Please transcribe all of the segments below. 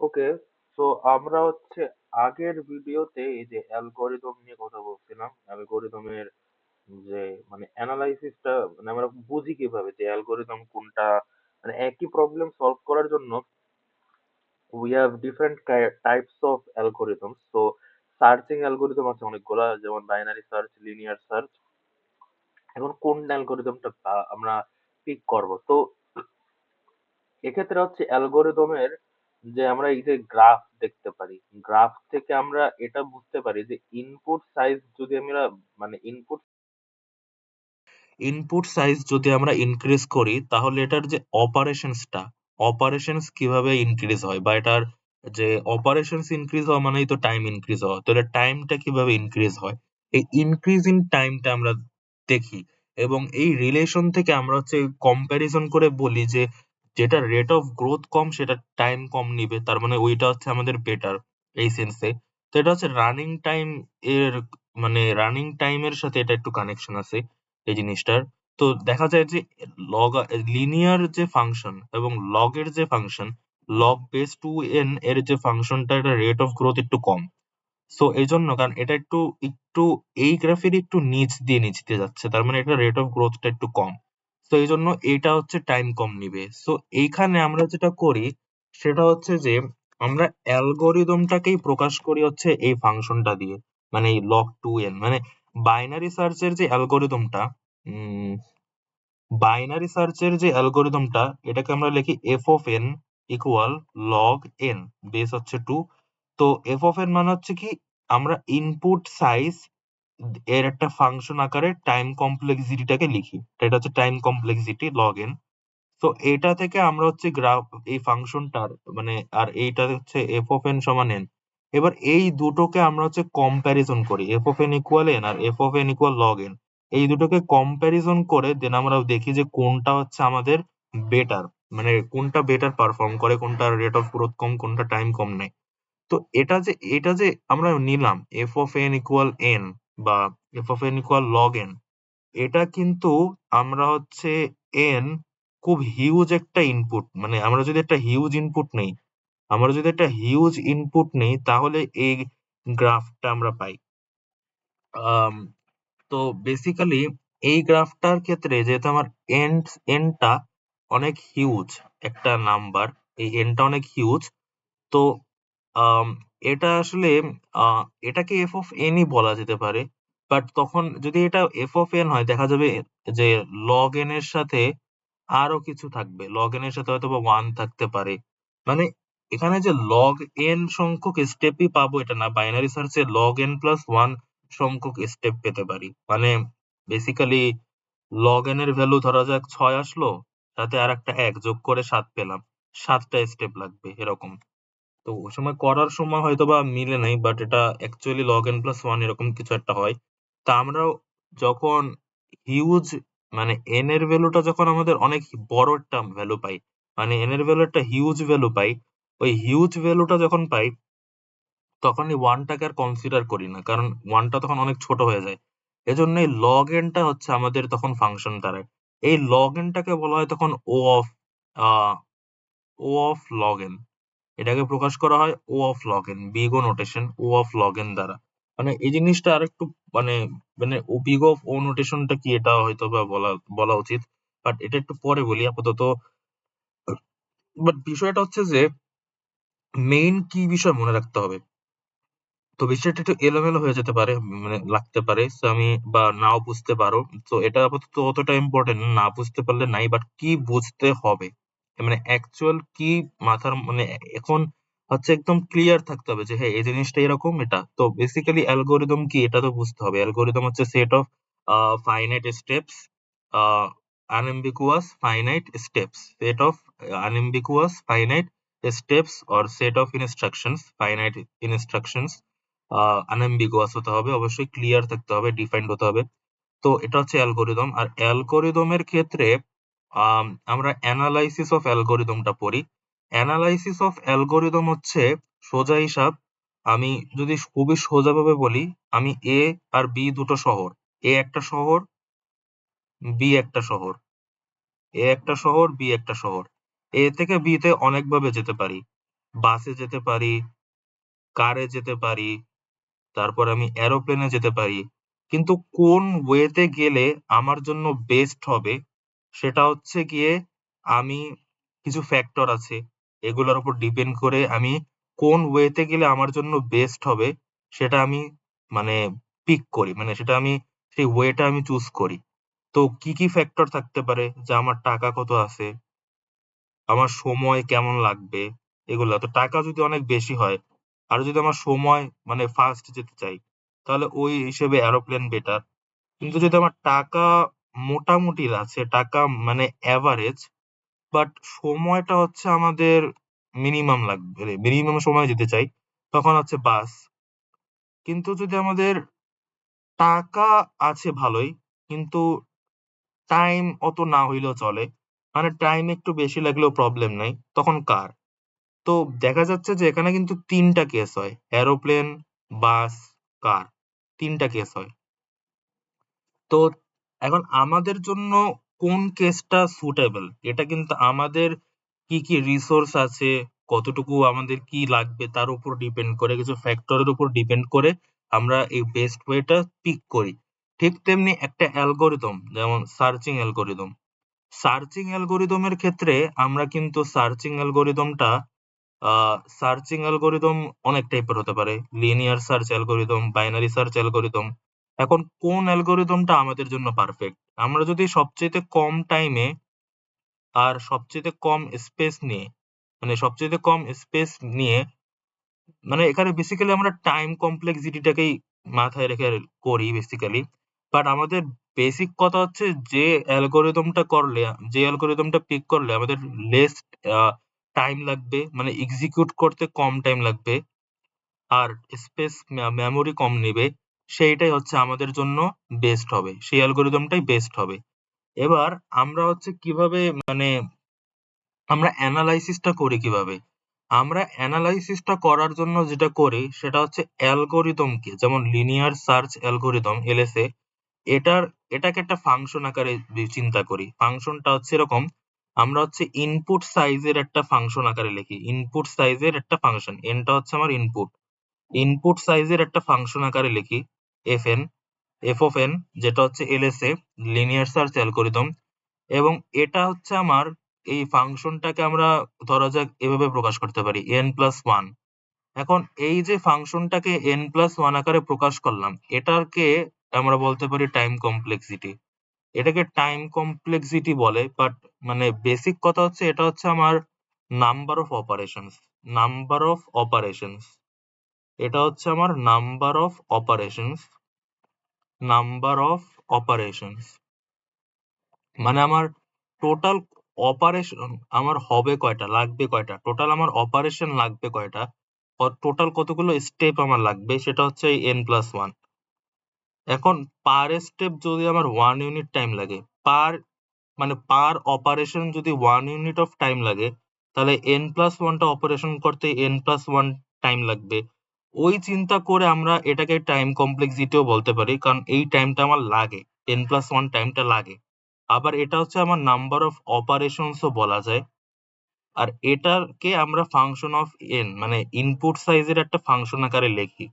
ওকে, তো আমরা আগের ভিডিওতে এই যে অ্যালগরিদম নিয়ে কথা বলছিলাম। অ্যালগরিদমের যে মানে অ্যানালাইসিসটা মানে আমরা বুঝি কিভাবে যে অ্যালগরিদম কোনটা, মানে একই প্রবলেম সলভ করার জন্য we have different types of algorithm. তো সার্চিং অ্যালগরিদম আছে অনেকগুলা, যেমন বাইনারি সার্চ, লিনিয়ার সার্চ। এখন কোন অ্যালগরিদমটা আমরা পিক করব? তো এক্ষেত্রে অ্যালগরিদমের যে আমরা এই যে গ্রাফ দেখতে পারি, গ্রাফ থেকে আমরা এটা বুঝতে পারি যে ইনপুট সাইজ যদি আমরা মানে ইনপুট সাইজ যদি আমরা ইনক্রিজ করি তাহলে এটার যে অপারেশনস কিভাবে ইনক্রিজ হয়, বা এটার যে অপারেশনস ইনক্রিজ হওয়া মানেই তো টাইম ইনক্রিজ হওয়া। তাহলে টাইমটা কিভাবে ইনক্রিজ হয়, এই ইনক্রিজ ইন টাইমটা আমরা দেখি, এবং এই রিলেশন থেকে আমরা কম্প্যারিজন করে বলি যে যেটা রেট অফ গ্রোথ কম সেটা টাইম কম নিবে, তার মানে ওইটা আমাদের বেটার এই সেন্সে। তো এটা রানিং টাইম এর, মানে রানিং টাইমের সাথে এটা একটু কানেকশন আছে এই জিনিসটার। তো দেখা যায় যে লগ লিনিয়ার যে ফাংশন এবং লগের যে ফাংশন, লগ বেস 2n এর যে ফাংশনটা, এটা রেট অফ গ্রোথ একটু কম। সো এই জন্য, কারণ এটা একটু একটু এই গ্রাফের একটু নিচ দিয়ে যাচ্ছে, তার মানে এটা রেট অফ গ্রোথটা একটু কম। তো এই জন্য এটা টাইম কম নিবে। সো এইখানে আমরা যেটা করি সেটা যে আমরা অ্যালগোরিদমটাকেই প্রকাশ করি এই ফাংশনটা দিয়ে, মানে এই log 2n, মানে বাইনারি সার্চের যে অ্যালগোরিদমটা, বাইনারি সার্চের যে অ্যালগোরিদমটা, এটাকে আমরা লিখি F of N equal log n, base 2। তো এফ অফ এন মানে কি, আমরা ইনপুট সাইজ এর একটা ফাংশন আকারে টাইম কমপ্লেক্সিটিটাকে লিখি। এটা টাইম কমপ্লেক্সিটি লগ এন। তো এটা থেকে আমরা গ্রাফ এই ফাংশনটার মানে, আর এইটা এফ অফ এন সমান এন। এবার এই দুটোকে আমরা কম্প্যারিজন করি, F of N equal N আর F of N equal log N. এই দুটোকে কম্প্যারিজন করে দেন আমরা দেখি যে কোনটা আমাদের বেটার, মানে কোনটা বেটার পারফর্ম করে, কোনটা রেট অফ গ্রোথ কম, কোনটা টাইম কম নেয়। তো এটা যে আমরা নিলাম f of N equal n বা f of N equal log n, এটা কিন্তু আমরা এন খুব হিউজ একটা ইনপুট, মানে আমরা যদি একটা হিউজ ইনপুট নেই, তাহলে এই গ্রাফটা আমরা পাই। আম, তো বেসিক্যালি এই গ্রাফটার ক্ষেত্রে যেহেতু আমার এনটা অনেক হিউজ একটা নাম্বার, এই এনটা অনেক হিউজ। তো আম, এটা এটাকে এফ অফ এন ই বলা যেতে পারে। বাট তখন যদি এটা এফ অফ এন হয়, দেখা যাবে যে লগ এন এর সাথে আরো কিছু থাকবে, লগ এন এর সাথে হয়তো বা 1 থাকতে পারে। মানে এখানে যে লগ এন সংখ্যক স্টেপই পাবো এটা না, বাইনারি সার্চে লগ এন প্লাস 1 সংখ্যক স্টেপ পেতে পারি। মানে বেসিক্যালি লগ এন এর ভ্যালু ধরা যাক 6 আসলো, সাথে আর একটা 1 যোগ করে 7 পেলাম, 7টা স্টেপ লাগবে এরকম। তো ওই সময় করার সময় হয়তোবা মিলে নাই, বাট এটা অ্যাকচুয়ালি লগ এন প্লাস 1 এরকম কিছু একটা হয়। তা আমরাও যখন হিউজ, মানে এন এর ভ্যালুটা যখন আমাদের অনেক বড় একটা ভ্যালু পাই, মানে এন এর ভ্যালু একটা হিউজ ভ্যালু পাই, ওই হিউজ ভ্যালুটা যখন পাই তখন এই 1 টাকে আর কনসিডার করি না, কারণ 1 টা তখন অনেক ছোট হয়ে যায়। এজন্য এই লগ এন টা আমাদের তখন ফাংশন দাঁড়ায়। এই লগ এন টাকে বলা হয় তখন ah O of log n. এটাকে প্রকাশ করা হয় O of log n, big O notation O of log n দ্বারা। মানে এই জিনিসটা আরেকটু মানে মানে ও বিগ অফ ও নোটেশনটা কি, এটা হয়তো বা বলা বলা উচিত, বাট এটা একটু পরে বলি আপাতত। বাট বিষয়টা যে মেইন কি বিষয় মনে রাখতে হবে। তো বিষয়টা একটু এলোমেলো হয়ে যেতে পারে, মানে লাগতে পারে, তো আমি বা নাও বুঝতে পারো। তো এটা আপাতত অতটা ইম্পর্টেন্ট না, বুঝতে পারলে নাই, বাট কি বুঝতে হবে, মানে অ্যাকচুয়াল কি মাথার মানে এখন একদম ক্লিয়ার থাকতে হবে যে হ্যাঁ এই জিনিসটা এরকম। এটা তো বেসিক্যালি অ্যালগোরিদম কি এটা তো বুঝতে হবে। Algorithm set of finite steps, unambiguous finite steps, set of unambiguous finite steps or set of instructions, finite instructions। আনএম্বিগুয়াস হতে হবে, অবশ্যই ক্লিয়ার থাকতে হবে, ডিফাইন্ড হতে হবে। তো এটা অ্যালগোরিদম। আর অ্যালগোরিদমের ক্ষেত্রে আমরা অ্যানালাইসিস অফ অ্যালগোরিদমটা পড়ি। অ্যানালাইসিস অফ অ্যালগোরিদম সোজা হিসাব। আমি যদি খুবই সোজাভাবে বলি, আমি এ আর বি দুটো শহর, এ একটা শহর, বি একটা শহর, এ একটা শহর, বি একটা শহর, এ থেকে বি তে অনেকভাবে যেতে পারি। বাসে যেতে পারি, কারে যেতে পারি, তারপর আমি এরোপ্লেনে যেতে পারি। কিন্তু কোন ওয়েতে গেলে আমার জন্য বেস্ট হবে সেটা হচ্ছে গিয়ে আমি কিছু ফ্যাক্টর আছে। এগুলোর উপর ডিপেন্ড করে আমি কোন ওয়েতে গেলে আমার জন্য বেস্ট হবে সেটা আমি মানে পিক করি। মানে সেটা আমি সেই ওয়েটা আমি চুজ করি। তো কি ফ্যাক্টর থাকতে পারে? যে আমার টাকা কত আছে, আমার সময় কেমন লাগবে এগুলা। তো টাকা যদি অনেক বেশি হয় আর যদি আমার সময় মানে ফাস্ট যেতে চাই, তাহলে ওই হিসেবে এরোপ্লেন বেটার। কিন্তু যদি আমার টাকা মোটামুটি আছে, টাকা মানে এভারেজ, বাট সময়টা হচ্ছে আমাদের মিনিমাম লাগবে, মিনিমাম সময় যেতে চাই, তখন হচ্ছে বাস। কিন্তু যদি আমাদের টাকা আছে ভালোই, কিন্তু টাইম অত না হইলেও চলে, মানে টাইম একটু বেশি লাগলেও প্রবলেম নাই, তখন কার। তো দেখা যাচ্ছে যে এখানে কিন্তু ৩ টা কেস হয়। এরোপ্লেন, বাস, কার। ৩ টা কেস হয়। তো এখন আমাদের জন্য কোন কেসটা সুটেবল এটা কিন্তু আমাদের কি রিসোর্স আছে, কতটুকু আমাদের কি লাগবে তার উপর ডিপেন্ড করে, কিছু ফ্যাক্টরের উপর ডিপেন্ড করে আমরা এই বেস্ট ওয়েটা পিক করি। ঠিক তেমনি একটা অ্যালগরিদম, যেমন সার্চিং অ্যালগরিদমের ক্ষেত্রে আমরা কিন্তু সার্চিং অ্যালগরিদম অনেক টাইপের হতে পারে। Linear search algorithm, binary search algorithm. এখন কোন অ্যালগরিদমটা আমাদের জন্য পারফেক্ট? আমরা যদি সবচাইতে কম টাইমে আর সবচাইতে কম স্পেস নিয়ে, মানে সবচাইতে কম স্পেস নিয়ে, মানে এখানে বেসিক্যালি আমরা টাইম কমপ্লেক্সিটিটাকেই মাথায় রেখে করি বেসিক্যালি। বাট আমাদের বেসিক কথা হচ্ছে যে অ্যালগরিদমটা পিক করলে আমাদের লেস টাইম লাগবে, মানে এক্সিকিউট করতে কম টাইম লাগবে, আর স্পেস মেমোরি কম নিবে, সেইটাই হচ্ছে আমাদের জন্য বেস্ট হবে। সেই অ্যালগরিদমটাই বেস্ট হবে। এবার আমরা হচ্ছে কিভাবে মানে আমরা এনালাইসিসটা করি কিভাবে? আমরা এনালাইসিসটা করার জন্য যেটা করি সেটা হচ্ছে অ্যালগরিদমকে, যেমন লিনিয়ার সার্চ অ্যালগরিদম এলএসএ, এটাকে একটা ফাংশন আকারে চিন্তা করি। ফাংশনটা হচ্ছে এরকম, আমরা হচ্ছে ইনপুট সাইজের একটা ফাংশন আকারে লিখি। ইনপুট সাইজের একটা ফাংশন, এনটা হচ্ছে আমার ইনপুট। ইনপুট সাইজের একটা ফাংশন আকারে লিখি এফএন, এফ অফ এন, যেটা হচ্ছে এলএসএ, লিনিয়ার সার্চ অ্যালগরিদম। এবং এটা হচ্ছে আমার এই ফাংশনটাকে আমরা ধরা যাক এভাবে প্রকাশ করতে পারি n+1। এখন এই যে ফাংশনটাকে n+1 আকারে প্রকাশ করলাম, এটাকে আমরা বলতে পারি টাইম কমপ্লেক্সিটি। এটাকে টাইম কমপ্লেক্সিটি বলে, বাট মানে বেসিক কথা হচ্ছে এটা হচ্ছে আমার number of operations. Number of operations এটা হচ্ছে আমার নাম্বার অফ অপারেশনস। মানে আমার টোটাল অপারেশন আমার হবে কয়টা, লাগবে কয়টা, টোটাল আমার অপারেশন লাগবে কয়টা, টোটাল কতগুলো স্টেপ আমার লাগবে, সেটা হচ্ছে এই n+1। এখন পার স্টেপ যদি আমার 1 ইউনিট টাইম লাগে, পার মানে পার অপারেশন যদি 1 ইউনিট অফ টাইম লাগে, তাহলে n+1 টা অপারেশন করতে n+1 টাইম লাগবে। ওই চিন্তা করে আমরা এটাকে টাইম কমপ্লেক্সিটিও বলতে পারি, কারণ এই টাইমটা আমার লাগে, n+1 টাইমটা লাগে। আবার এটা হচ্ছে আমার নাম্বার অফ অপারেশনস ও বলা যায়। আর এটাকে আমরা ফাংশন অফ এন, মানে ইনপুট সাইজের একটা ফাংশন আকারে লিখি।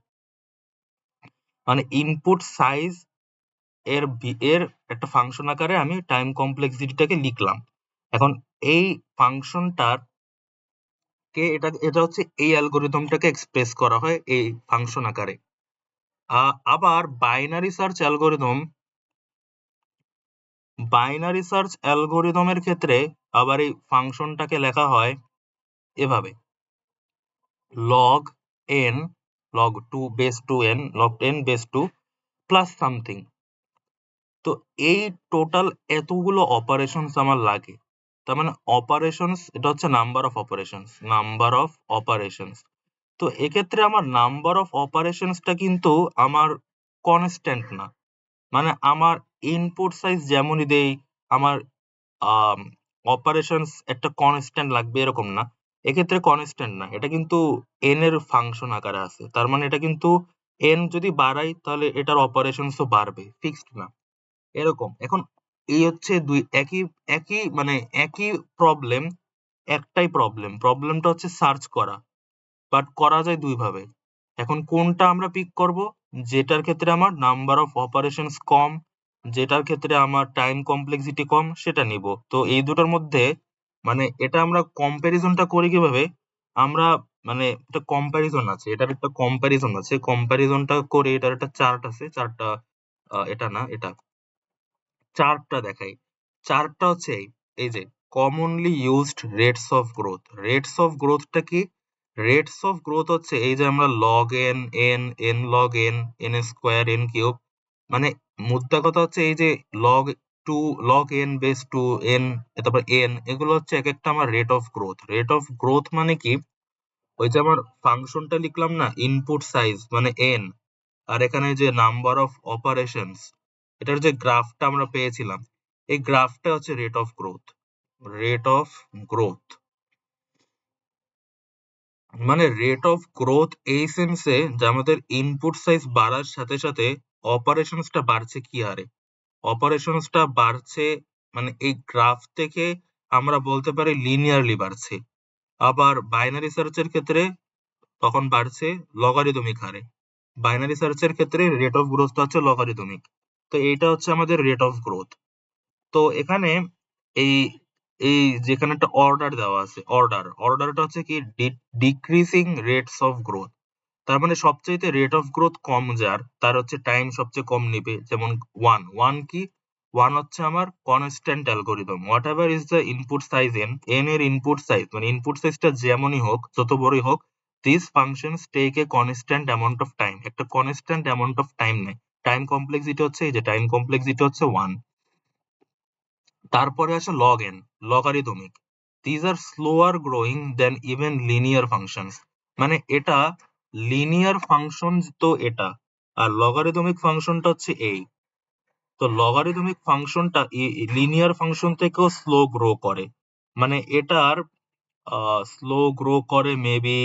মানে ইনপুট সাইজ এর একটা ফাংশন আকারে আমি টাইম কমপ্লেক্সিটিটাকে লিখলাম। এখন এই ফাংশনটার এটা হচ্ছে এই অ্যালগরিদমটাকে এক্সপ্রেস করা হয় এই ফাংশন আকারে। আবার বাইনারি সার্চ অ্যালগরিদমের ক্ষেত্রে আবার এই ফাংশনটাকে লেখা হয় এভাবে: log n, log2 base 2n, log n base 2 plus something. তো এই টোটাল এতগুলো অপারেশনস আমার লাগে। তার মানে অপারেশনস এটা হচ্ছে নাম্বার অফ অপারেশনস। তো এক্ষেত্রে আমার নাম্বার অফ অপারেশনসটা কিন্তু আমার কনস্ট্যান্ট না। মানে আমার ইনপুট সাইজ যেমনই দেই, আমার আম অপারেশনস একটা কনস্ট্যান্ট লাগবে এরকম না। এক্ষেত্রে কনস্ট্যান্ট না। এটা কিন্তু n এর ফাংশন আকারে আছে। তার মানে এটা কিন্তু n যদি বাড়াই তাহলে এটার অপারেশনস ও বাড়বে। ফিক্সড না। এরকম। এখন এই হচ্ছে একই একই মানে একই প্রবলেম, একটাই প্রবলেম। প্রবলেমটা হচ্ছে সার্চ করা। বাট করা যায় দুই ভাবে। এখন কোনটা আমরা পিক করব? যেটার ক্ষেত্রে আমার নাম্বার অফ অপারেশনস কম, যেটার ক্ষেত্রে আমার টাইম কমপ্লেক্সিটি কম সেটা নিব। তো এই দুটোর মধ্যে মানে এটা আমরা কম্প্যারিজনটা করি কিভাবে? আমরা মানে একটা কম্প্যারিজন আছে, এটার একটা কম্প্যারিজন আছে। কম্প্যারিজনটা করে এটার একটা চার্ট আছে। চার্টটা এটা না, এটা চার্টটা দেখাই। চার্টটা হচ্ছে এই যে commonly used rates of growth. Rates of গ্রোথটা কি? রেটস অফ গ্রোথ হচ্ছে এই যে আমরা log n, n log n, n square, n cube, মানে মুদ্রা কথা হচ্ছে এই যে log two, log n base two n, তারপর এন, এগুলো হচ্ছে এক একটা আমার rate of growth. Rate of growth মানে কি? ওই যে আমার ফাংশনটা লিখলাম না, ইনপুট সাইজ মানে এন, আর এখানে যে নাম্বার অফ অপারেশনস, এটার যে গ্রাফটা আমরা পেয়েছিলাম, এই গ্রাফটা হচ্ছে rate of growth. Rate of growth মানে রেট অফ গ্রোথ এই সেন্সে যে আমাদের ইনপুট সাইজ বাড়ার সাথে সাথে অপারেশনসটা বাড়ছে কি হারে? অপারেশনসটা বাড়ছে মানে এই গ্রাফ থেকে আমরা বলতে পারি লিনিয়ারলি বাড়ছে। আবার বাইনারি সার্চের ক্ষেত্রে তখন বাড়ছে লগারিদমিক হারে। বাইনারি সার্চের ক্ষেত্রে রেট অফ গ্রোথটা হচ্ছে লগারিদমিক। তো এইটা হচ্ছে আমাদের রেট অফ গ্রোথ। তো এখানে এই এই যেখানে একটা অর্ডার দেওয়া আছে, অর্ডারটা হচ্ছে কি ডিক্রিজিং রেটস অফ গ্রোথ। তার মানে সবচাইতে রেট অফ গ্রোথ কম যার, তার হচ্ছে টাইম সবচেয়ে কম নিবে। যেমন ওয়ান কি? ওয়ান হচ্ছে আমার constant algorithm. Whatever is the input size N এর ইনপুট সাইজ মানে ইনপুট সাইজটা যেমনই হোক, যত বড়ই হোক, this functions take a constant amount of time. একটা কনস্ট্যান্ট অ্যামাউন্ট অফ টাইম নেয়। টাইম কমপ্লেক্সিটি হচ্ছে এই যে টাইম কমপ্লেক্সিটি হচ্ছে 1। তারপরে আসে log N, logarithmic. These are slower growing than even linear functions. মানে এটা লিনিয়ার ফাংশন, তো এটা আর লগারিদমিক ফাংশনটা হচ্ছে এই। তো লগারিদমিক ফাংশনটা লিনিয়ার ফাংশন থেকেও স্লো গ্রো করে। মানে এটার স্লো গ্রো করে মেবি,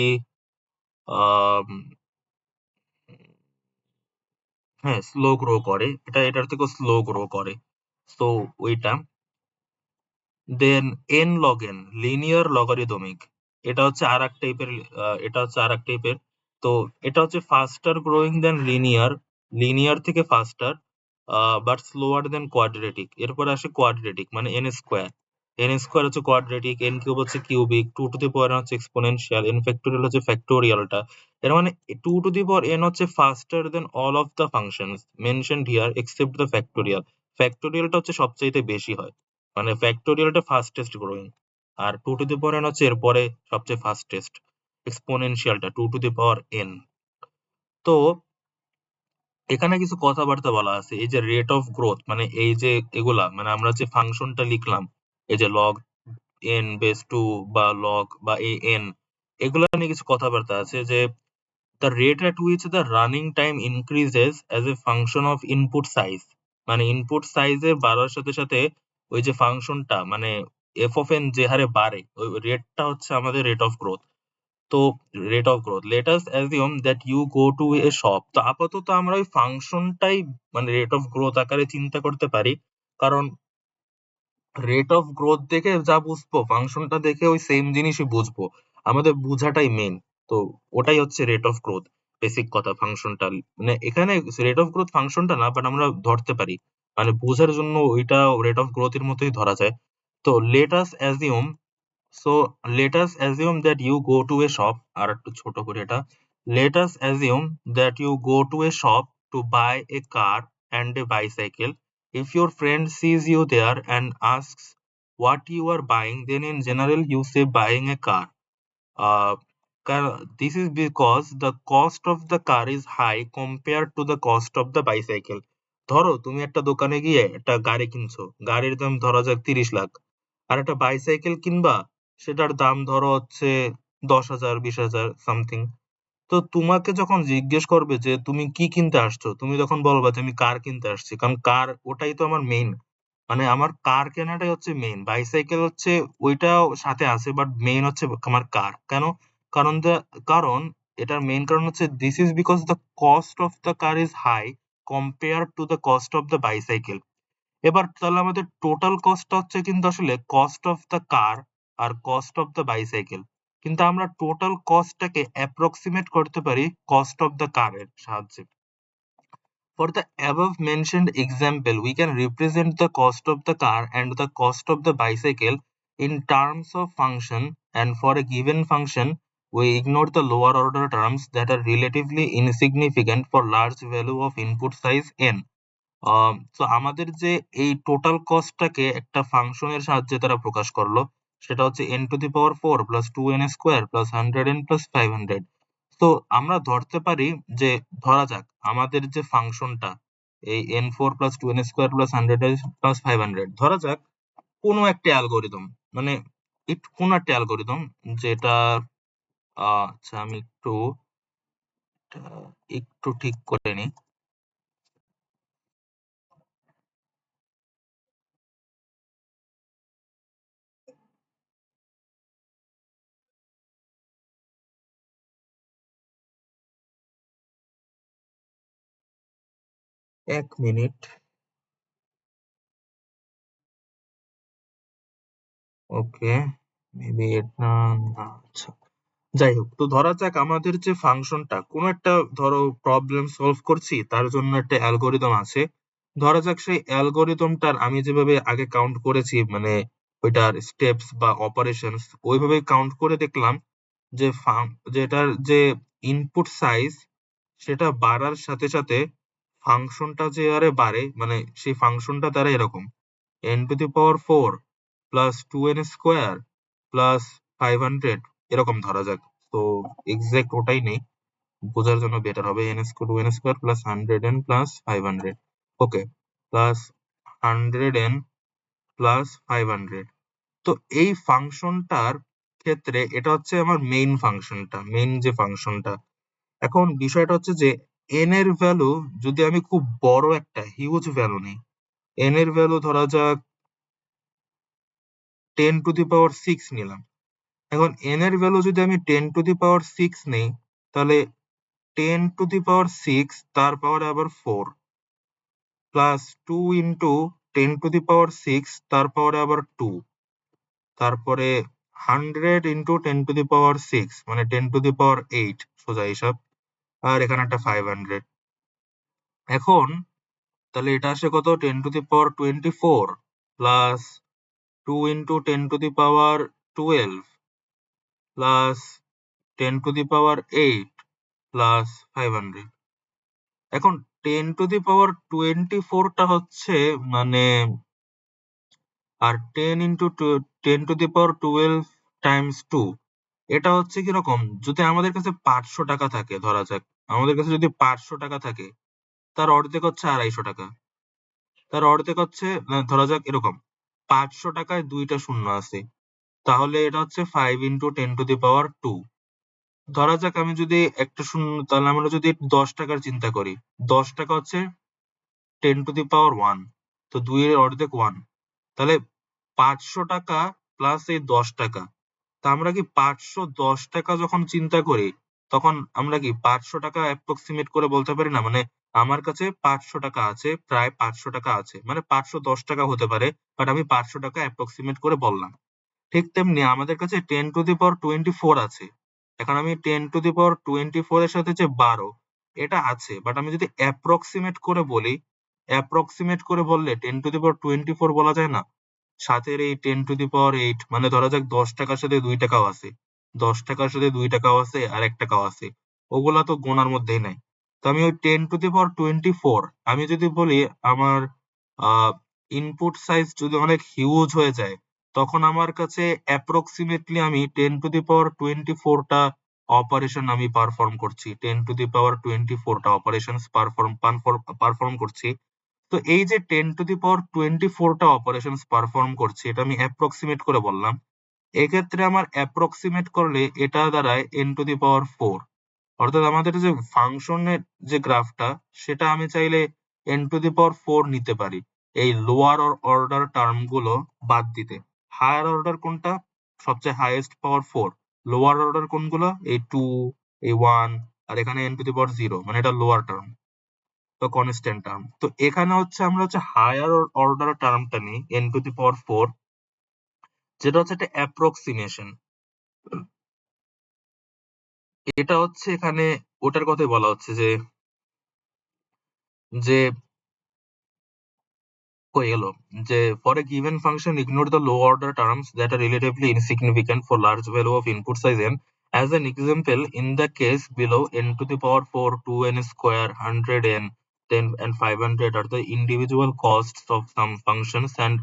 হ্যাঁ স্লো গ্রো করে, এটা এটার থেকেও স্লো গ্রো করে। তো ওইটা then n log n, linear logarithmic. এটা হচ্ছে আরেক টাইপের, এটা হচ্ছে আরেক টাইপের। তো এটা হচ্ছে faster growing than linear, linear থেকে faster, but slower than quadratic. এরপরে আসে কোয়াড্রেটিক মানে এন স্কোয়ার। এন স্কোয়ার হচ্ছে কোয়াড্রেটিক, এন কিউব হচ্ছে cubic, two to the power হচ্ছে এক্সপোনেনশিয়াল, এন ফ্যাক্টোরিয়াল হচ্ছে ফ্যাক্টোরিয়ালটা। এর মানে two to the power n হচ্ছে faster than all of the functions mentioned here except the factorial. ফ্যাক্টোরিয়ালটা হচ্ছে সবচাইতে বেশি হয়, মানে ফ্যাক্টোরিয়ালটা ফাস্টেস্ট গ্রোয়িং। আর two to the power n হচ্ছে এরপরে সবচেয়ে ফাস্টেস্ট, এক্সপোনেনশিয়ালটা two to the power n. তো এখানে কিছু কথাবার্তা বলা আছে। এই যে রেট অফ গ্রোথ মানে এই যে এগুলা মানে আমরা যে ফাংশনটা লিখলাম, এই যে লগ এন বেস টু বা লগ বা এ এন, এগুলা নিয়ে কিছু কথাবার্তা আছে যে the rate at which the running time increases as a function of input size, মানে ইনপুট সাইজে বাড়ার সাথে সাথে ওই যে ফাংশনটা মানে এফ অফ এন যে হারে বাড়ে, ওই রেটটা হচ্ছে আমাদের রেট অফ গ্রোথ। তো rate of growth, let us assume that you go to a shop. তো আপাতত আমরা ওই ফাংশনটাই মানে রেট অফ গ্রোথ আকারে চিন্তা করতে পারি, কারণ রেট অফ গ্রোথ দেখে যা বুঝবো ফাংশনটা দেখে ওই সেম জিনিসই বুঝবো। আমাদের বুঝাটাই মেন। তো ওটাই হচ্ছে রেট অফ গ্রোথ। বেসিক কথা ফাংশনটা মানে এখানে রেট অফ গ্রোথ ফাংশনটা না, বাট আমরা ধরতে পারি মানে বোঝার জন্য ওইটা রেট অফ গ্রোথ এর মতোই ধরা যায়। তো late us assume, so let us assume that you go to a shop, আর একটু ছোট করে এটা, let us assume that you go to a shop to buy a car and a bicycle. If your friend sees you there and asks what you are buying, then in general you say buying a car. uh, this is because the cost of the car is high compared to the cost of the bicycle. ধরো তুমি একটা দোকানে গিয়ে একটা গাড়ি কিনছো, গাড়ির দাম ধরা যাক 30 লাখ, আর একটা বাইসাইকেল কিনবা, সেটার দাম ধরো হচ্ছে 10,000 20,000 সামথিং। তো তোমাকে যখন জিজ্ঞেস করবে যে তুমি কি কিনতে আসছো, তুমি তখন বলবা যে আমি কার কিনতে আসছি, কারণ কার ওটাই তো আমার মেইন, মানে আমার কার কেনাটাই হচ্ছে মেইন। বাইসাইকেল হচ্ছে ওইটাও সাথে আছে, বাট মেইন হচ্ছে আমার কার। কেন? কারণ কারণ এটার মেইন কারণ হচ্ছে this is because the cost of the car is high compare to the cost of the bicycle. এবার তাহলে আমাদের টোটাল কস্টটা হচ্ছে কিন্তু আসলে কস্ট অফ দ্য কার আর কস্ট অফ দ্য বাইসাইকেল। কিন্তু আমরা টোটাল কস্টটাকে অ্যাপ্রক্সিমেট করতে পারি কস্ট অফ দ্য কারের সাহায্যে। For the above mentioned example, we can represent the cost of the car and the cost of the bicycle in terms of function, and for a given function, we ignore the lower order terms that are relatively insignificant for large value of input size n. তো আমাদের যে এই total কস্টটাকে একটা ফাংশনের সাহায্যে তারা প্রকাশ করলো, সেটা হচ্ছে n⁴ plus 2n square plus 100n plus 500। তো আমরা ধরতে পারি যে, ধরা যাক আমাদের যে ফাংশনটা এই n4 plus 2n square plus 100 plus 500, ধরা যাক কোনো একটা অ্যালগোরিদম, মানে কোনো একটা অ্যালগোরিদম যেটা আচ্ছা আমি একটু ঠিক করে নিই। এক মিনিট। ওকে, মেবি এটা না, আচ্ছা যাই হোক। তো ধরা যাক আমাদের যে ফাংশনটা, কোনো একটা ধরো প্রবলেম সলভ করছি, তার জন্য একটা অ্যালগোরিদম আছে। ধরা যাক সেই অ্যালগোরিদমটার আমি যেভাবে আগে কাউন্ট করেছি, মানে ওইটার স্টেপস বা অপারেশনস ওইভাবে কাউন্ট করে দেখলাম যে যেটার যে ইনপুট সাইজ সেটা বাড়ার সাথে সাথে ফাংশনটা যে হারে বাড়ে, মানে সেই ফাংশনটা দ্বারা এরকম n⁴ plus 2n square plus 500 এরকম ধরা যাক। তো এক্সাক্ট ওটাই নেই, বোঝার জন্য বেটার হবে n² 2n square plus 100n plus 500। ওকে, প্লাস 100n প্লাস 500। তো এই ফাংশনটার ক্ষেত্রে এটা হচ্ছে আমার মেইন ফাংশনটা, মেইন যে ফাংশনটা। এখন বিষয়টা হচ্ছে যে n এর ভ্যালু যদি আমি খুব বড় একটা হিউজ ভ্যালু নিই, n এর ভ্যালু ধরা যাক 10⁶ নিলাম। এখন n এর ভ্যালু যদি আমি 10⁶ নেই, তাহলে 10⁶ তার পাওয়ার আবার 4 প্লাস 2 ইন্টু 10⁶ তার পাওয়ারে আবার 2, তারপরে 100 ইন্টু 10⁶, মানে 10⁸ সোজা হিসাব, আর এখানে একটা 500। এখন তাহলে এটা আসে কত, 10⁻24 প্লাস 2 ইন্টু 10⁻12 প্লাস 10⁸ প্লাস 500। এখন 10⁻24টা হচ্ছে মানে, আর 10 ইন্টু 10⁻12 টাইমস 2 এটা হচ্ছে কিরকম, যদি আমাদের কাছে 500 টাকা থাকে, ধরা যাক আমাদের কাছে যদি 500 টাকা থাকে, তার অর্ধেক হচ্ছে 250 টাকা। তার অর্ধেক হচ্ছে ধরা যাক এরকম 500 টাকায় 2টা শূন্য আছে, তাহলে এটা হচ্ছে 5 ইন্টু 10⁻2। ধরা যাক আমি যদি একটা শূন্য, তাহলে আমরা যদি 10 টাকার চিন্তা করি, 10 টাকা হচ্ছে 10⁻1, তো 2 এর অর্ধেক 1, তাহলে 500 টাকা প্লাস এই 10 টাকা। তা আমরা কি 510 টাকা যখন চিন্তা করি, তখন আমরা কি 500 টাকা অ্যাপ্রক্সিমেট করে বলতে পারি না? মানে আমার কাছে 500 টাকা আছে, প্রায় 500 টাকা আছে, মানে 510 টাকা হতে পারে, বাট আমি 500 টাকা অ্যাপ্রক্সিমেট করে বললাম। ঠিক তেমনি আমাদের কাছে 10⁻24 আছে। এখন আমি 10⁻24 এর সাথে যে 12 এটা আছে, বাট আমি যদি অ্যাপ্রক্সিমেট করে বলি, অ্যাপ্রক্সিমেট করে বললে 10⁻24 বলা যায় না? সাতের এই 10⁸ মানে ধরা যাক 10 টাকার সাথে 2 টাকাও আছে, 10 টাকার সাথে 2 টাকাও আছে, আর 1 টাকাও আছে, ওগুলা তো গোনার মধ্যেই নাই। তো আমি ওই 10⁻24 আমি যদি বলি আমার ইনপুট সাইজ যদি অনেক হিউজ হয়ে যায়, তখন আমার কাছে অ্যাপ্রক্সিমেটলি আমি 10⁻24টা অপারেশন আমি পারফর্ম করছি, 10⁻24টা অপারেশনস পারফর্ম করছি। তো এই যে 10⁻24টা অপারেশনস পারফর্ম করছি, এটা আমি অ্যাপ্রক্সিমেট করে বললাম। এক্ষেত্রে আমার অ্যাপ্রক্সিমেট করলে এটা দাঁড়ায় n⁻4। অর্থাৎ আমাদের যে ফাংশনের যে গ্রাফটা, সেটা আমি চাইলে n⁻4 নিতে পারি এই লোয়ার অর্ডার টার্ম গুলো বাদ দিতে। হায়ার অর্ডার কোনটা? সবচেয়ে হাইয়েস্ট পাওয়ার 4। লোয়ার অর্ডার কোনগুলো? এই 2, এই 1, আর এখানে n⁻0, মানে এটা লোয়ার টার্ম বা কনস্ট্যান্ট টার্ম। তো এখানে হচ্ছে আমরা হচ্ছে হায়ার অর্ডার টার্মটা নিই n⁻4, যেটা হচ্ছে একটা অ্যাপ্রক্সিমেশন। এটা হচ্ছে এখানে ওটার কথাই বলা হচ্ছে যে যে কই গেল যে for a given function ignore the low order terms that are relatively insignificant for large value of input size n. As an example, in the case below, n to the power 4, 2n square, 100n, 10 and 500 are the individual costs of some functions, and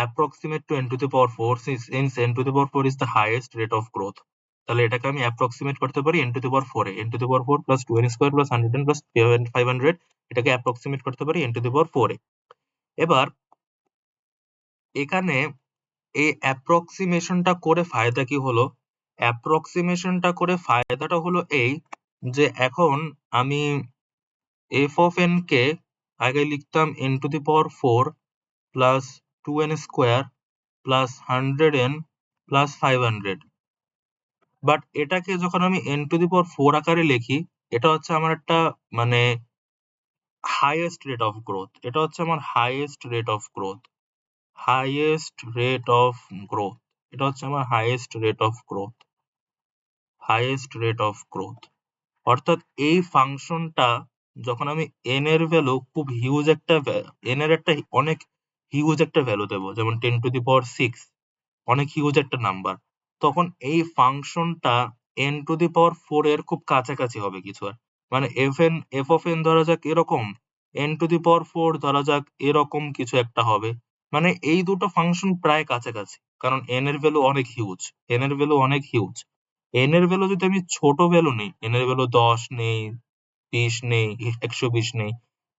approximate to n to the power 4 since n to the power 4 is the highest rate of growth. তাহলে এটাকে আমি approximate করতে পারি n to the power 4 A n to the power 4 plus 2n square plus 100n plus 500 এটাকে approximate করতে পারি n to the power 4 এ। এবার এখানে এই অ্যাপ্রক্সিমেশনটা করে ফায়দা কি হলো? অ্যাপ্রক্সিমেশনটা করে ফায়দাটা হলো এই যে এখন আমি f of n কে আগে লিখতাম n to the power 4 plus 2n square plus 100n plus 500, but এটাকে যখন আমি n to the power 4 আকারে লিখি, এটা হচ্ছে আমার একটা মানে হাইয়েস্ট রেট অফ গ্রোথ। এটা হচ্ছে আমার highest rate of growth. Highest rate of growth. এটা হচ্ছে আমার highest rate of growth. Highest rate of growth. অর্থাৎ এই ফাংশনটা যখন আমি n এর ভ্যালু খুব হিউজ একটা n এর একটা অনেক হিউজ একটা ভ্যালু দেবো, যেমন 10 to the power 6, অনেক হিউজ একটা নাম্বার, তখন এই ফাংশনটা n to the power 4 এর খুব কাছাকাছি হবে কিছু আর। মানে f of n ধরা যাক এরকম, n to the power 4 ধরা যাক এরকম কিছু একটা হবে। মানে এই দুটো ফাংশন প্রায় কাছাকাছি, কারণ n এর ভ্যালু অনেক হিউজ। n এর ভ্যালু অনেক হিউজ। n এর ভ্যালু যদি আমি ছোট ভ্যালু নেই, n এর ভ্যালু 10 নেই, 20 নেই, 120 নেই,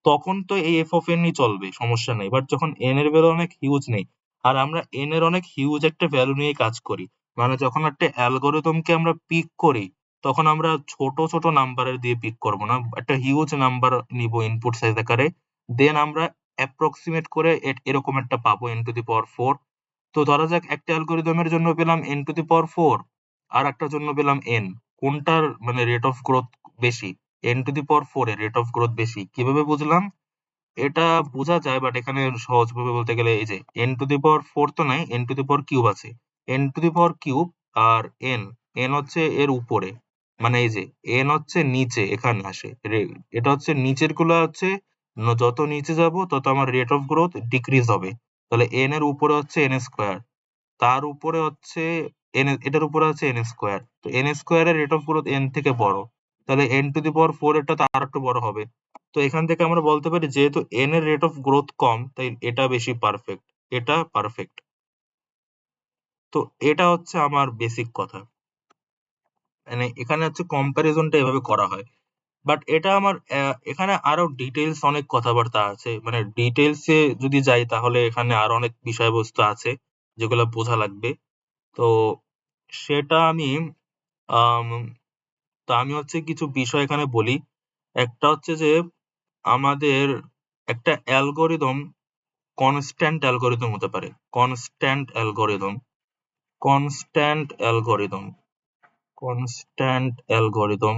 তখন তো এই f of n ই চলবে, সমস্যা নেই। বাট যখন n এর ভ্যালু অনেক হিউজ নেই, আর আমরা n এর অনেক হিউজ একটা ভ্যালু নিয়ে কাজ করি, মানে যখন একটা অ্যালগরিদমকে আমরা পিক করি, তখন আমরা ছোট ছোট নাম্বারের দিয়ে পিক করবো না, একটা হিউজ নাম্বার নিব ইনপুট সাইজ আকারে, দেন আমরা অ্যাপ্রক্সিমেট করে এরকম একটা পাবো n to the power 4। তো ধরা যাক একটা অ্যালগরিদমের জন্য পেলাম n to the power 4, আর একটার জন্য পেলাম n, কোনটার মানে রেট অফ গ্রোথ বেশি? n to the power 4 এর রেট অফ গ্রোথ বেশি। কিভাবে বুঝলাম? এটা বোঝা যায়, বাট এখানে সহজভাবে বলতে গেলে এই যে n to the power 4 তো নাই, n to the power cube আছে। n to the power cube আর n হচ্ছে এর উপরে, মানে এই যে n হচ্ছে নিচে এখানে আসে। এটা হচ্ছে নিচের গুলা হচ্ছে যত নিচে যাব তত আমার রেট অফ গ্রোথ ডিক্রিজ হবে। তাহলে n এর উপরে হচ্ছে n স্কোয়ার, তার উপরে হচ্ছে এটার উপরে আছে n স্কোয়ার। তো n স্কোয়ার এর রেট অফ গ্রোথ n থেকে বড়, তাহলে n to the power 4 এরটা তো আর একটু বড় হবে। তো এখান থেকে আমরা বলতে পারি যেহেতু n এর রেট অফ গ্রোথ কম, তাই এটা বেশি পারফেক্ট, এটা পারফেক্ট। তো এটা হচ্ছে আমার বেসিক কথা। মানে এখানে হচ্ছে কম্পারিজনটা এভাবে করা হয়। বাট এটা আমার এখানে আরো ডিটেইলস অনেক কথাবার্তা আছে। মানে ডিটেইলস এ যদি যাই তাহলে এখানে আরো অনেক বিষয়বস্তু আছে যেগুলো বোঝা লাগবে। তো সেটা আমি আম তো আমি হচ্ছে কিছু বিষয় এখানে বলি। একটা হচ্ছে যে আমাদের একটা অ্যালগরিদম কনস্ট্যান্ট অ্যালগরিদম হতে পারে। Constant algorithm, constant algorithm, constant algorithm.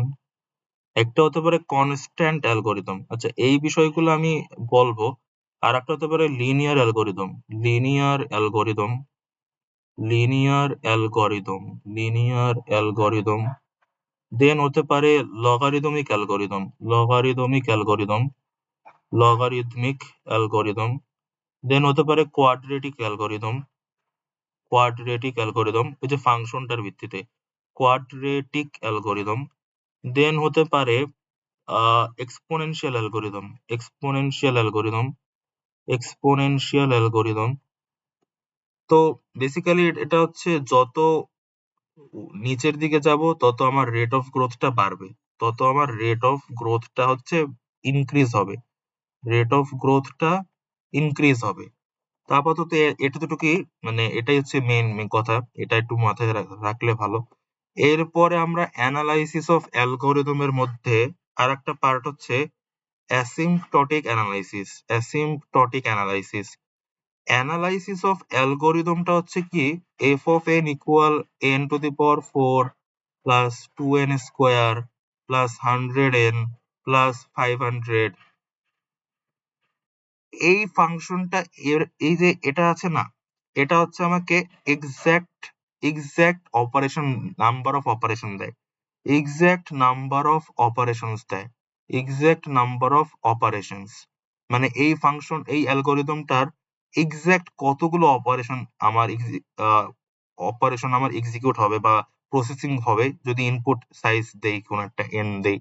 একটা হতে পারে কনস্ট্যান্ট অ্যালগরিদম। আচ্ছা, এই বিষয়গুলো আমি বলবো। আরেকটা হতে পারে linear algorithm, linear algorithm, linear algorithm, linear algorithm. Then হতে পারে logarithmic algorithm, logarithmic algorithm, logarithmic algorithm. Then হতে পারে কোয়াড্রেটিক অ্যালগরিদম, কোয়াড্রেটিক অ্যালগরিদম, এই যে ফাংশনটার ভিত্তিতে কোয়াড্রেটিক অ্যালগরিদম। দেন হতে পারে exponential algorithm, exponential algorithm, exponential algorithm. তো বেসিক্যালি এটা হচ্ছে যত নিচের দিকে যাব তত আমার রেট অফ গ্রোথটা বাড়বে, তত আমার রেট অফ গ্রোথটা হচ্ছে ইনক্রিজ হবে, রেট অফ গ্রোথটা ইনক্রিজ হবে। তো আপাতত এতটুকুই, মানে এটাই হচ্ছে মেইন কথা, এটা একটু মাথায় রাখলে ভালো। এরপরে আমরা অ্যানালাইসিস অফ অ্যালগরিদম এর মধ্যে আর একটা পার্ট হচ্ছে asymptotic analysis, asymptotic analysis. Analysis of অ্যালগরিদমটা হচ্ছে কি f of n equal n to the power 4 plus 2n square plus 100n plus 500, এই ফাংশনটা এর এই যে এটা আছে না, এটা হচ্ছে আমাকে exact operation, number of operation দেয়। এক্সাক্ট নাম্বার অফ অপারেশনস দেয়, এক্সাক্ট নাম্বার অফ অপারেশনস, মানে এই ফাংশন এই অ্যালগোরিদমটার এক্সাক্ট কতগুলো অপারেশন আমার এক্সিকিউট হবে বা প্রসেসিং হবে যদি ইনপুট সাইজ দেই কোন একটা n দেই।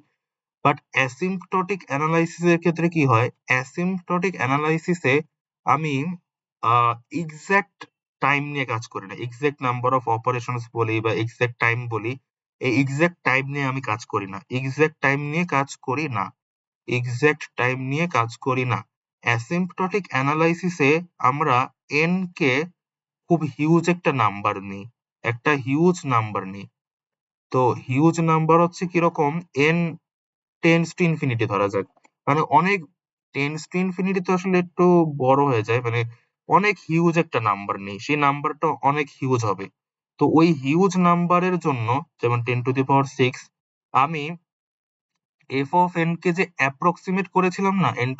বাট অ্যাসিম্পটোটিক অ্যানালাইসিস এর ক্ষেত্রে কি হয়, অ্যাসিম্পটোটিক অ্যানালাইসিসে আমি এক্সাক্ট টাইম নিয়ে কাজ করি না, এক্সাক্ট নাম্বার অফ অপারেশনস বলি বা এক্সাক্ট টাইম বলি, এই এক্সাক্ট টাইম নিয়ে আমি কাজ করি না, এক্সাক্ট টাইম নিয়ে কাজ করি না, এক্সাক্ট টাইম নিয়ে কাজ করি না। অ্যাসিম্পটোটিক অ্যানালাইসিসে আমরা n কে খুব হিউজ একটা নাম্বার নিই, একটা হিউজ নাম্বার নিই। তো হিউজ নাম্বার হচ্ছে কিরকম, n টেন্ডস টু ইনফিনিটি ধরা যাক, মানে অনেক টেন্ডস টু ইনফিনিটি তো আসলে একটু বড় হয়ে যায়, মানে অনেক হিউজ একটা নাম্বার নেই, সেই নাম্বারটা অনেক হিউজ হবে। তো ওই হিউজ নাম্বারের জন্য, যেমন 10⁶, আমি এফ অফ এন কে যে অ্যাপ্রক্সিমেট করেছিলাম না n⁴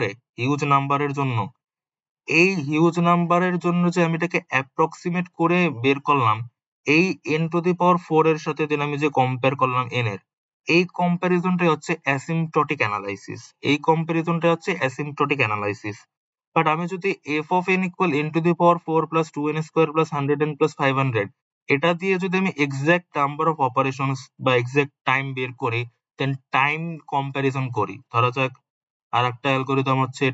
এ হিউজ নাম্বারের জন্য, এই হিউজ নাম্বারের জন্য যে আমি এটাকে অ্যাপ্রক্সিমেট করে বের করলাম, এই n⁴ এর সাথে দেন আমি যে কম্পেয়ার করলাম n এর, এই কম্প্যারিজনটাই হচ্ছে অ্যাসিম্পটোটিক অ্যানালাইসিস, এই কম্প্যারিজনটা হচ্ছে অ্যাসিম্পটোটিক অ্যানালাইসিস। বাট আমি যদি F of N equal n⁴ plus 2n² plus 100n plus 500, এটা দিয়ে যদি আমি এক্সাক্ট নাম্বার অফ অপারেশনস বা এক্সাক্ট টাইম বের করি, দেন টাইম কম্প্যারিজন করি, ধরা যাক আরেকটা অ্যালগরিদম হচ্ছে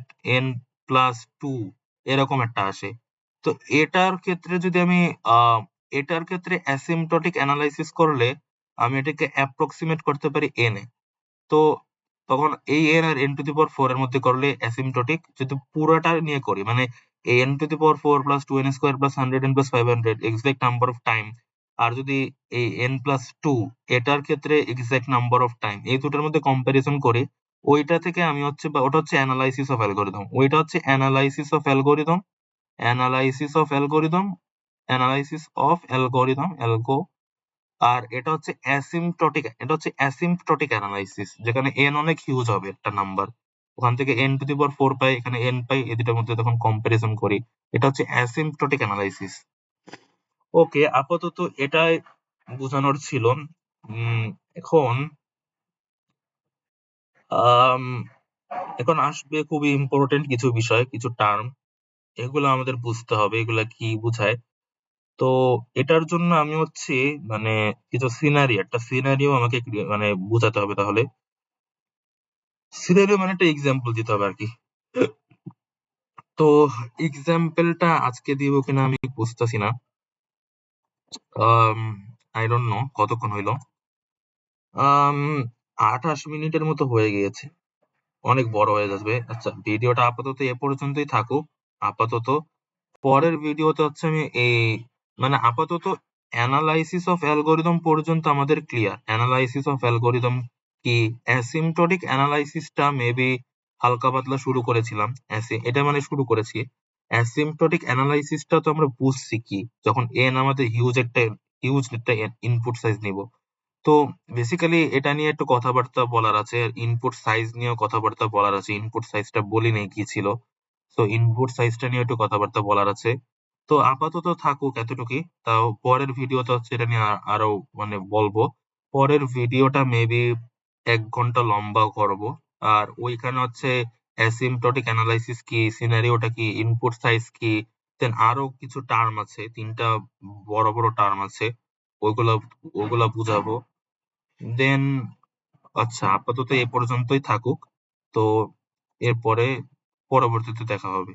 n+2, এরকম একটা আসে। তো এটার ক্ষেত্রে যদি আমি এটার ক্ষেত্রে অ্যাসিম্পটোটিক অ্যানালাইসিস করলে আমি এটাকে অ্যাপ্রক্সিমেট করতে পারি n এ। তো তখন এই n আর n⁴ এর মধ্যে করলে অ্যাসিম্পটোটিক, যদি পুরাটা নিয়ে করি মানে এই n⁴ plus 2n² plus 100n plus 500 exact number of time, আর যদি এই n+2 এটার ক্ষেত্রে এক্সাক্ট নাম্বার অফ টাইম, এই দুটোর মধ্যে কম্প্যারিজন করি, ওইটা থেকে আমি হচ্ছে বা ওটা হচ্ছে অ্যানালাইসিস অফ অ্যালগরিদম, ওইটা হচ্ছে analysis of algorithm, analysis of algorithm, analysis of algorithm, algo. আর এটা হচ্ছে অ্যাসিম্পটোটিক অ্যানালাইসিস, যেখানে n অনেক হিউজ হবে একটা নাম্বার, ওখান থেকে n⁴ পাই, এখানে n পাই, এই দুটোর মধ্যে তখন কম্পারিজন করি, এটা হচ্ছে অ্যাসিম্পটোটিক অ্যানালাইসিস। ওকে, আপাতত এটাই বোঝানোর ছিল। এখন আম, এখন আসবে খুবই ইম্পর্টেন্ট কিছু বিষয়, কিছু টার্ম, এগুলো আমাদের বুঝতে হবে, এগুলা কি বুঝায়। তো এটার জন্য আমি হচ্ছে মানে কিছু একটা সিনারিও আমাকে মানে বুঝাতে হবে, তাহলে সিনারিও মানে একটা এক্সাম্পল দিতে হবে আর কি। তো এক্সাম্পলটা আজকে দিব কিনা আমি বুঝতেছি না, আই ডোন্ট নো কতক্ষণ হইলো। 28 মিনিটের মতো হয়ে গিয়েছে, অনেক বড় হয়ে যাবে। আচ্ছা, ভিডিওটা আপাতত এ পর্যন্তই থাকুক। আপাতত পরের ভিডিওতে হচ্ছে আমি এই মানে আপাতত অ্যানালাইসিস অফ অ্যালগরিদম পর্যন্ত আমাদের ক্লিয়ার। অ্যানালাইসিস অফ অ্যালগরিদম কি, অ্যাসিম্পটোটিক অ্যানালাইসিসটা মেবি হালকা পাতলা শুরু করেছিলাম, এটা মানে শুরু করেছি। অ্যাসিম্পটোটিক অ্যানালাইসিসটা তো আমরা বুঝছি কি, যখন এন আমাদের হিউজ একটা ইনপুট সাইজ নিব। তো বেসিক্যালি এটা নিয়ে একটু কথাবার্তা বলার আছে, আর ইনপুট সাইজ নিয়েও কথাবার্তা বলার আছে। ইনপুট সাইজটা বলি নেই কি ছিল, তো ইনপুট সাইজটা নিয়ে একটু কথাবার্তা বলার আছে। তো আপাতত থাকুক এতটুকুই, তাও পরের ভিডিওতে হচ্ছে এটা নিয়ে আরো মানে বলবো। পরের ভিডিওটা মেবি 1 ঘন্টা লম্বা করব, আর ওইখানে হচ্ছে অ্যাসিম্পটোটিক অ্যানালাইসিস কি, সিনারিওটা কি, ইনপুট সাইজ কি, দেন আরো কিছু টার্ম আছে, 3টা বড় বড় টার্ম আছে, ওইগুলা ওগুলা বুঝাবো। দেন আচ্ছা, আপাতত এ পর্যন্তই থাকুক। তো এরপরে পরবর্তীতে দেখা হবে।